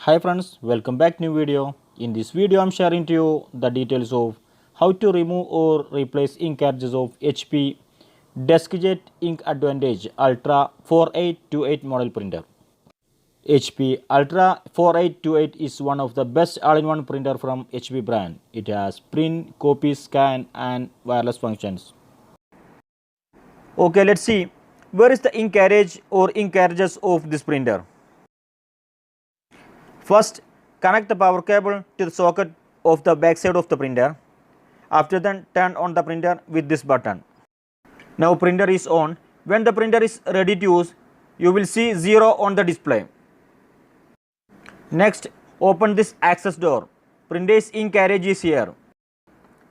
Hi friends, welcome back new video. In this video I am sharing to you the details of how to remove or replace ink cartridges of HP Deskjet Ink Advantage Ultra 4828 model printer. HP Ultra 4828 is one of the best all-in-one printer from HP brand. It has print, copy, scan and wireless functions. Okay, let's see where is the ink carriage or ink cartridges of this printer. First, connect the power cable to the socket of the back side of the printer. After that, turn on the printer with this button. Now printer is on. When the printer is ready to use, you will see 0 on the display. Next, open this access door. Printer's ink carriage is here.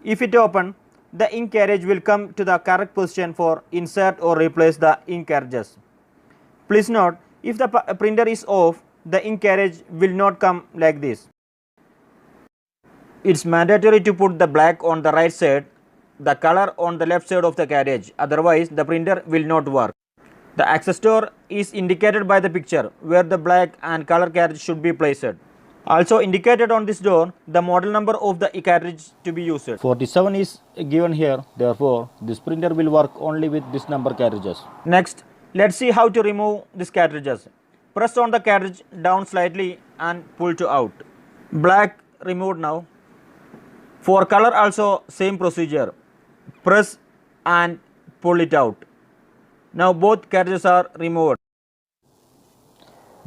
If it open, the ink carriage will come to the correct position for insert or replace the ink cartridges. Please note, if the printer is off, the ink carriage will not come like this. It's mandatory to put the black on the right side, the color on the left side of the carriage, otherwise the printer will not work. The access door is indicated by the picture where the black and color carriage should be placed. Also indicated on this door the model number of the cartridge to be used. 47 is given here, therefore this printer will work only with this number cartridges. Next, let's see how to remove these cartridges. Press on the cartridge down slightly and pull to out. Black removed now. For color also same procedure. Press and pull it out. Now both cartridges are removed.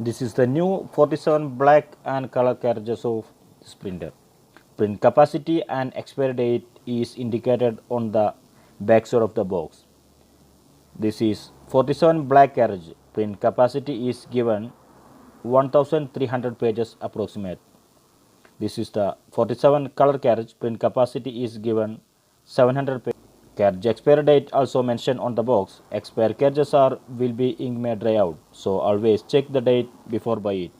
This is the new 47 black and color cartridges of this printer. Print capacity and expiry date is indicated on the back side of the box. This is 47 black cartridge. Print capacity is given 1300 pages approximate. This is the 47 color cartridge. Print capacity is given 700 pages. Cartridge expiry date also mentioned on the box. Expired cartridges will be ink may dry out, so always check the date before buy it.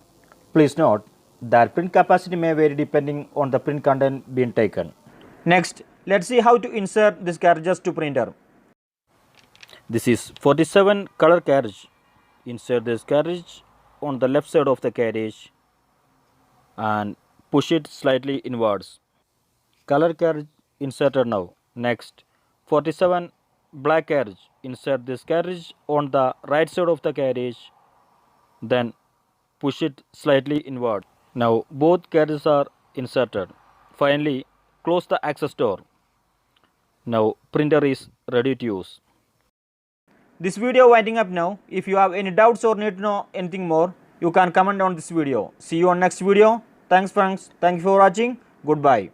Please note that print capacity may vary depending on the print content being taken. Next, let's see how to insert this cartridges to printer. This is 47 color cartridge. Insert this cartridge on the left side of the cartridge and push it slightly inwards. Color cartridge inserted now. Next, 47 black cartridge. Insert this cartridge on the right side of the cartridge, then push it slightly inward. Now both cartridges are inserted. Finally, close the access door. Now printer is ready to use. This video winding up now. If you have any doubts or need to know anything more, you can comment on this video. See you on next video. Thanks friends. Thank you for watching. Goodbye.